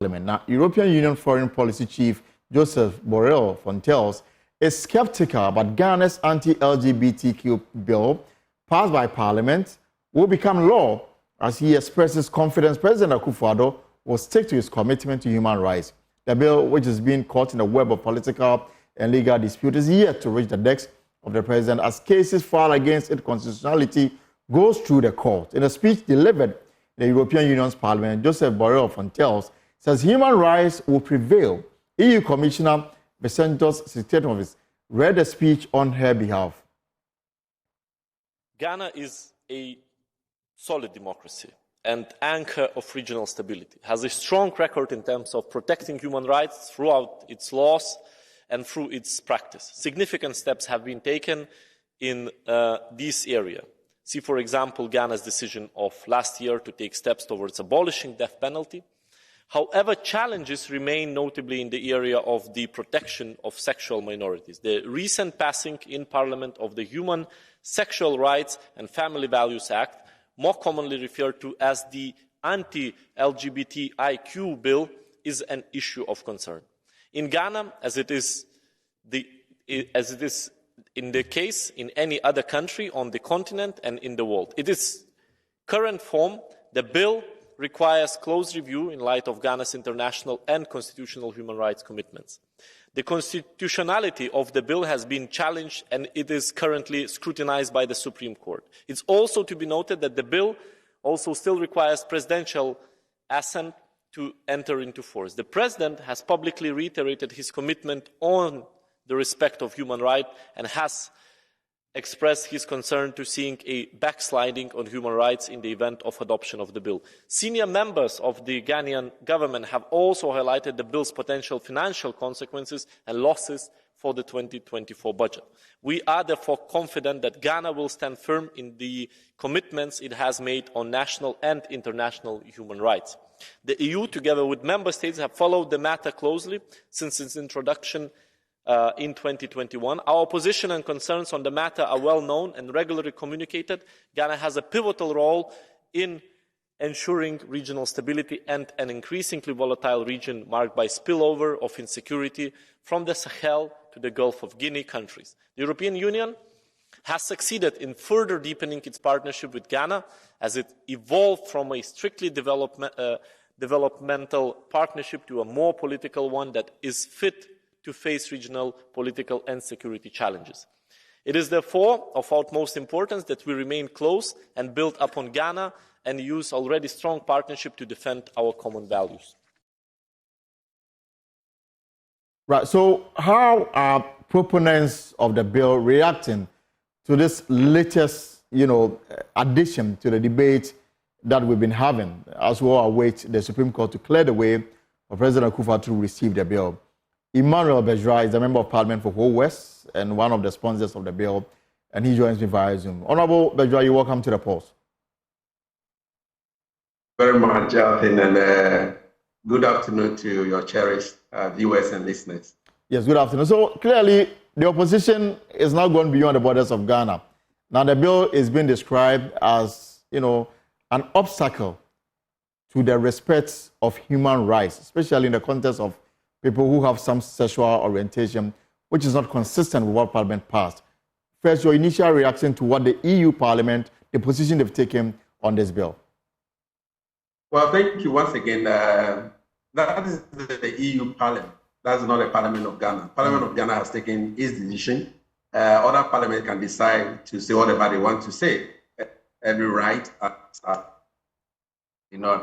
Now, European Union Foreign Policy Chief Joseph Borrell Fontelles is skeptical about Ghana's anti-LGBTQ bill passed by Parliament will become law as he expresses confidence President Akufo-Addo will stick to his commitment to human rights. The bill, which is being caught in a web of political and legal dispute, is yet to reach the desk of the president as cases filed against its constitutionality goes through the court. In a speech delivered in the European Union's Parliament, Joseph Borrell Fontelles says human rights will prevail. EU Commissioner Vicentos Sitetovis read the speech on her behalf. Ghana is a solid democracy and anchor of regional stability, has a strong record in terms of protecting human rights throughout its laws and through its practice. Significant steps have been taken in this area. See, for example, Ghana's decision of last year to take steps towards abolishing death penalty. However, challenges remain notably in the area of the protection of sexual minorities. The recent passing in Parliament of the Human Sexual Rights and Family Values Act, more commonly referred to as the Anti-LGBTIQ Bill, is an issue of concern. In Ghana, as it is in the case in any other country on the continent and in the world, in its current form, the bill requires close review in light of Ghana's international and constitutional human rights commitments. The constitutionality of the bill has been challenged and it is currently scrutinized by the Supreme Court. It's also to be noted that the bill also still requires presidential assent to enter into force. The President has publicly reiterated his commitment on the respect of human rights and has expressed his concern to seeing a backsliding on human rights in the event of adoption of the bill. Senior members of the Ghanaian government have also highlighted the bill's potential financial consequences and losses for the 2024 budget. We are therefore confident that Ghana will stand firm in the commitments it has made on national and international human rights. The EU, together with member states, have followed the matter closely since its introduction in 2021. Our position and concerns on the matter are well known and regularly communicated. Ghana has a pivotal role in ensuring regional stability and an increasingly volatile region marked by spillover of insecurity from the Sahel to the Gulf of Guinea countries. The European Union has succeeded in further deepening its partnership with Ghana as it evolved from a strictly developmental partnership to a more political one that is fit to face regional political and security challenges. It is therefore of utmost importance that we remain close and build upon Ghana and use already strong partnership to defend our common values. Right, so how are proponents of the bill reacting to this latest, addition to the debate that we've been having as we await the Supreme Court to clear the way for President Akufo-Addo to receive the bill? Emmanuel Bejra is a member of Parliament for Whole West and one of the sponsors of the bill, and he joins me via Zoom. Honorable Bejra, you're welcome to the Pulse. Very much, Jonathan, and good afternoon to your cherished viewers and listeners. Yes, good afternoon. So clearly, the opposition is now going beyond the borders of Ghana. Now, the bill is being described as, an obstacle to the respect of human rights, especially in the context of people who have some sexual orientation, which is not consistent with what Parliament passed. First, your initial reaction to what the EU Parliament, the position they've taken on this bill. Well, thank you once again. That is the EU Parliament. That's not the Parliament of Ghana. Parliament of Ghana has taken its decision. Other Parliament can decide to say whatever they want to say. Every right, a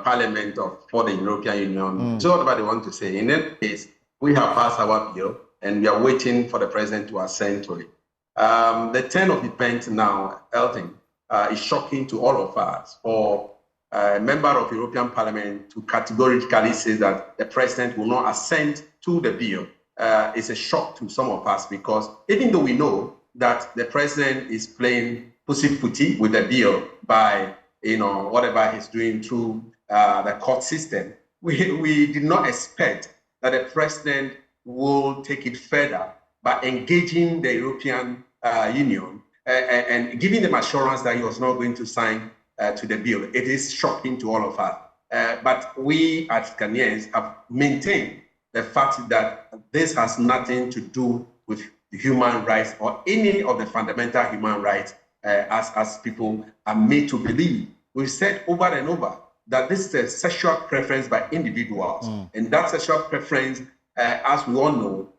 Parliament for the European Union, so whatever they want to say. In that case, we have passed our bill and we are waiting for the President to assent to it. The turn of events now, Elton, is shocking to all of us. For a member of European Parliament to categorically say that the President will not assent to the bill is a shock to some of us, because even though we know that the President is playing pussyfooty with the bill by whatever he's doing through the court system, we did not expect that the President will take it further by engaging the European Union and giving them assurance that he was not going to sign to the bill. It is shocking to all of us. But we as Ghanaians have maintained the fact that this has nothing to do with human rights or any of the fundamental human rights as people are made to believe. We've said over and over that this is a sexual preference by individuals. And that sexual preference, as we all know,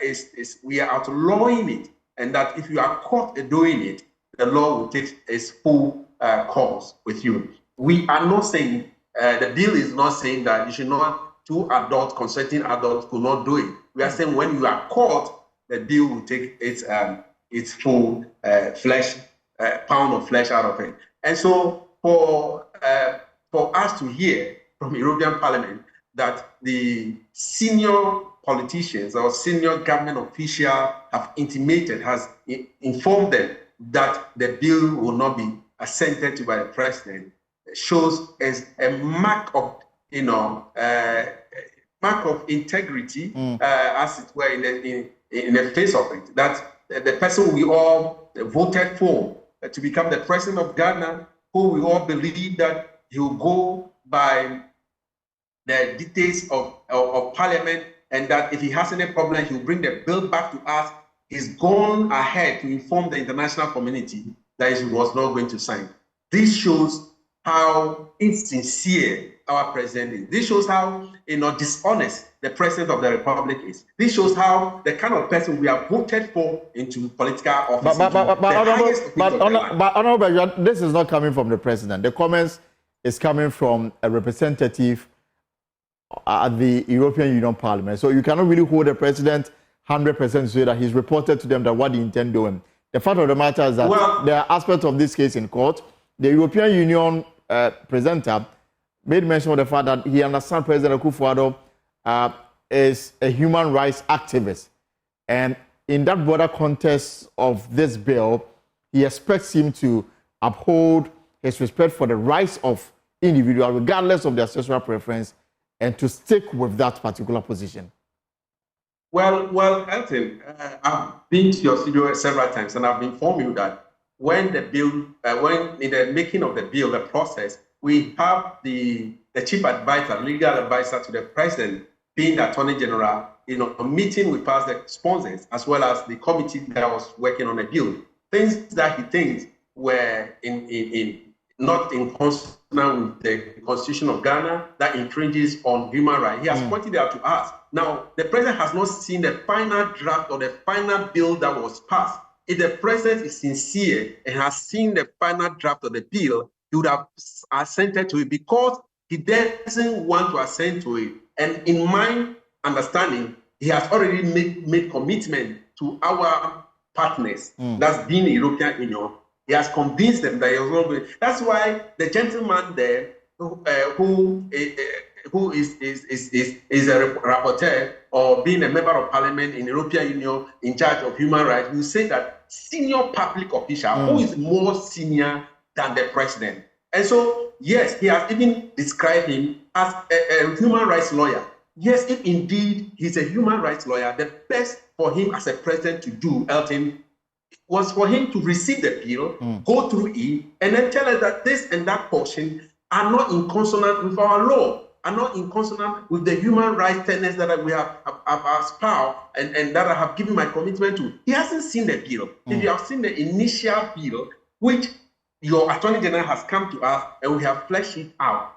is we are outlawing it. And that if you are caught doing it, the law will take its full course with you. We are not saying, the bill is not saying that you should not, two adults, consenting adults could not do it. We are saying when you are caught, the bill will take its full pound of flesh out of it. And so for us to hear from European Parliament that the senior politicians or senior government official have intimated, has informed them that the bill will not be assented to by the president, shows as a mark of, mark of integrity, as it were, in the face of it. That the person we all voted for to become the president of Ghana, who we all believe that he will go by the dictates of Parliament, and that if he has any problem, he will bring the bill back to us. He's gone ahead to inform the international community that he was not going to sign. This shows how insincere our president is. This shows how dishonest the president of the republic is. This shows how the kind of person we have voted for into political office. But this is not coming from the president. The comments is coming from a representative at the European Union Parliament. So you cannot really hold the president 100% to say that he's reported to them that what he intends doing. The fact of the matter is that there are aspects of this case in court. The European Union presenter made mention of the fact that he understands President Akufo-Addo is a human rights activist. And in that broader context of this bill, he expects him to uphold his respect for the rights of individuals, regardless of their sexual preference, and to stick with that particular position. Well, Elton, I've been to your studio several times, and I've informed you that when the bill, when in the making of the bill, the process, we have the chief advisor, legal advisor to the president, being the attorney general, meeting with us, the sponsors, as well as the committee that was working on the bill. Things that he thinks were not in consonance with the Constitution of Ghana, that infringes on human rights. He has pointed out to us. Now, the president has not seen the final draft or the final bill that was passed. If the president is sincere and has seen the final draft of the bill, he would have assented to it, because he doesn't want to assent to it. And in my understanding, he has already made commitment to our partners, that's been the European Union. He has convinced them that he was not going. That's why the gentleman there, who is a rapporteur or being a member of parliament in the European Union in charge of human rights, will say that senior public official who is more senior than the president. And so, yes, he has even described him as a human rights lawyer. Yes, if indeed he's a human rights lawyer, the best for him as a president to do, Elton, was for him to receive the bill, go through it, and then tell us that this and that portion are not in consonance with our law, are not in consonance with the human rights tenets that we have espoused and that I have given my commitment to. He hasn't seen the bill. If you have seen the initial bill, which your Attorney General has come to us and we have fleshed it out,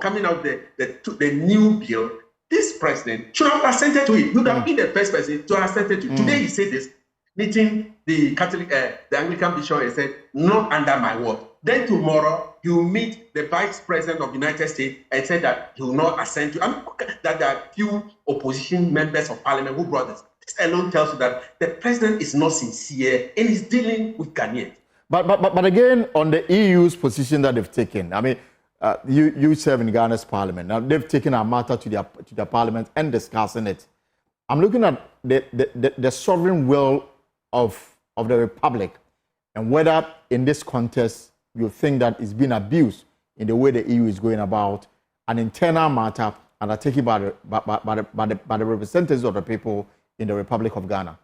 coming out the new bill, this president should have assented to it. He would have been the first person to have assented to it. Today he said this, meeting the Catholic, the Anglican bishop, and said, not under my word. Then tomorrow he will meet the Vice President of the United States and said that he will not assent to, that there are few opposition members of parliament who brought this. This alone tells you that the president is not sincere and is dealing with Ghanaians. But again, on the EU's position that they've taken, I mean, you serve in Ghana's parliament. Now they've taken a matter to their parliament and discussing it. I'm looking at the sovereign will of the republic, and whether in this contest you think that it's been abused in the way the EU is going about an internal matter and are taken by the representatives of the people in the Republic of Ghana.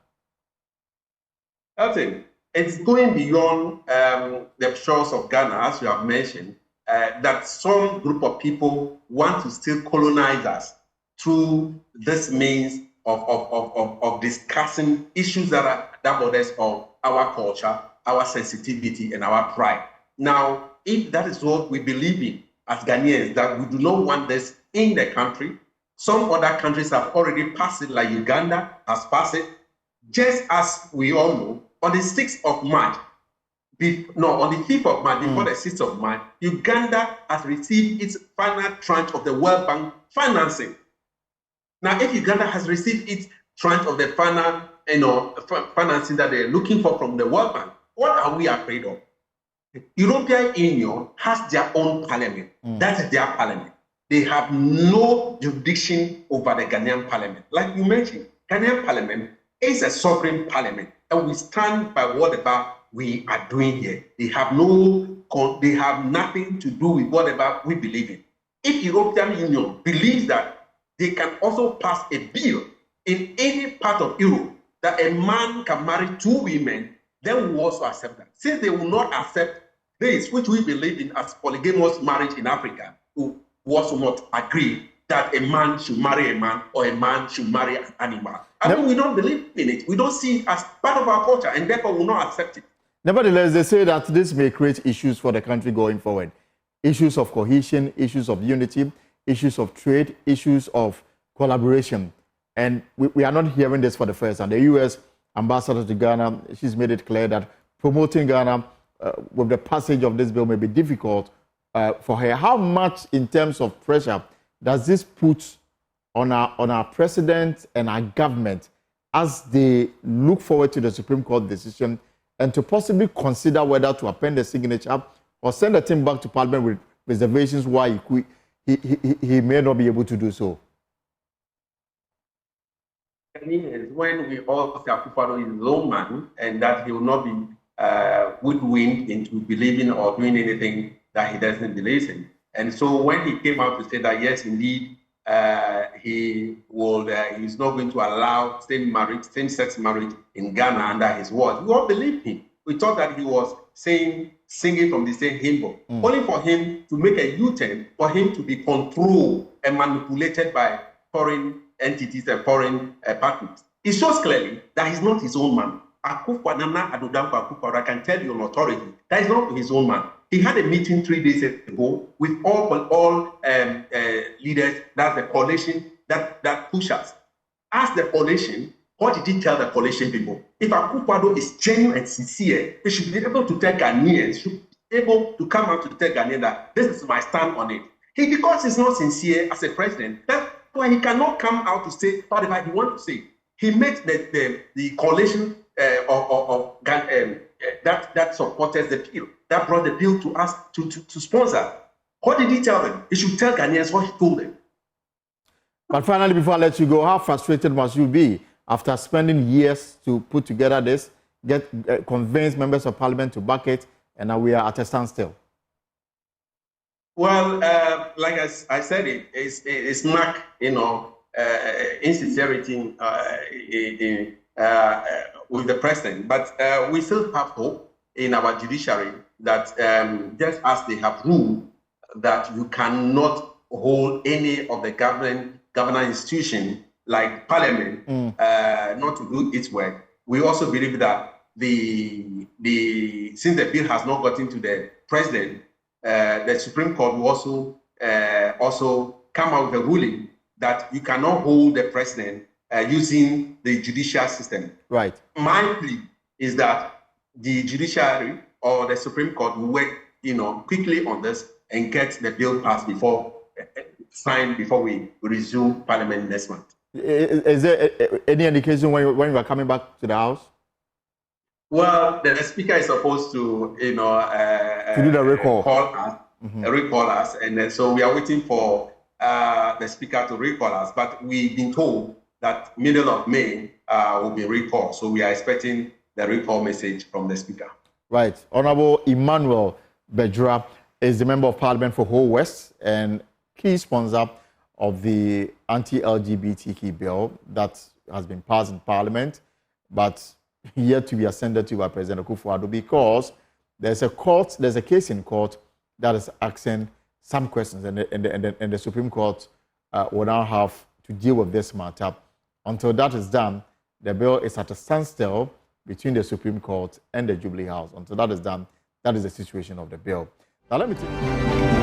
I think it's going beyond the shores of Ghana, as you have mentioned. that some group of people want to still colonize us through this means of discussing issues that borders of our culture, our sensitivity, and our pride. Now, if that is what we believe in as Ghanaians, that we do not want this in the country, some other countries have already passed it, like Uganda has passed it. Just as we all know, on the 6th of March, on the 5th of March, before the 6th of March, Uganda has received its final tranche of the World Bank financing. Now, if Uganda has received its tranche of the final, financing that they're looking for from the World Bank, what are we afraid of? The European Union has their own parliament. That is their parliament. They have no jurisdiction over the Ghanaian parliament. Like you mentioned, Ghanaian parliament is a sovereign parliament, and we stand by whatever we are doing here. They have nothing to do with whatever we believe in. If European Union believes that they can also pass a bill in any part of Europe that a man can marry 2 women, then we also accept that. Since they will not accept this, which we believe in as polygamous marriage in Africa, who also not agree that a man should marry a man or a man should marry an animal. I mean, we don't believe in it. We don't see it as part of our culture, and therefore will not accept it. Nevertheless, they say that this may create issues for the country going forward. Issues of cohesion, issues of unity, issues of trade, issues of collaboration. And we are not hearing this for the first time. The U.S. ambassador to Ghana, she's made it clear that promoting Ghana with the passage of this bill may be difficult for her. How much in terms of pressure does this put on our president and our government as they look forward to the Supreme Court decision and to possibly consider whether to append the signature or send the thing back to Parliament with reservations why he may not be able to do so? When we all say Akufo-Addo is his own man and that he will not be woodwind into believing or doing anything that he doesn't believe in. And so when he came out to say that, yes, indeed, he's not going to allow same-sex marriage in Ghana under his words, we all believed him. We thought that he was singing from the same hymn, only for him to make a U-turn, for him to be controlled and manipulated by foreign entities and foreign partners. It shows clearly that he's not his own man. Akufo-Addo, I can tell you on authority, that is not his own man. He had a meeting 3 days ago with all leaders, that's the coalition that push us. Ask the coalition, what did he tell the coalition people? If Akufo-Addo is genuine and sincere, he should be able to tell Ghanaians, should be able to come out to tell Ghanaians that this is my stand on it. Because he's not sincere as a president, that's why he cannot come out to say whatever he wants to say. He made the coalition that supported the bill, that brought the bill to us to sponsor. What did he tell them? He should tell Ghanaians what he told them. But finally, before I let you go, how frustrated must you be after spending years to put together this, convince members of parliament to back it, and now we are at a standstill? Well, like I said, it's not, insincerity with the president. But we still have hope in our judiciary that just as they have ruled that you cannot hold any of the government institution like parliament not to do its work, we also believe that since the bill has not gotten to the president, the Supreme Court will also come out with a ruling that you cannot hold the president using the judicial system. Right. My plea is that the judiciary or the Supreme Court will work, quickly on this and get the bill passed signed before we resume Parliament next month. Is there any indication when you are coming back to the House? Well, the Speaker is supposed to, to do the recall. Recall us, and so we are waiting for the Speaker to recall us. But we've been told that middle of May will be recalled, so we are expecting the recall message from the Speaker. Right. Honorable Emmanuel Bejra is the Member of Parliament for Whole West and key sponsor of the Anti-LGBTQI Bill that has been passed in Parliament, but yet to be ascended to by President Akufo-Addo, because there's a case in court that is asking some questions, and the Supreme Court will now have to deal with this matter. Until that is done, the bill is at a standstill between the Supreme Court and the Jubilee House. Until that is done, that is the situation of the bill. Now, let me take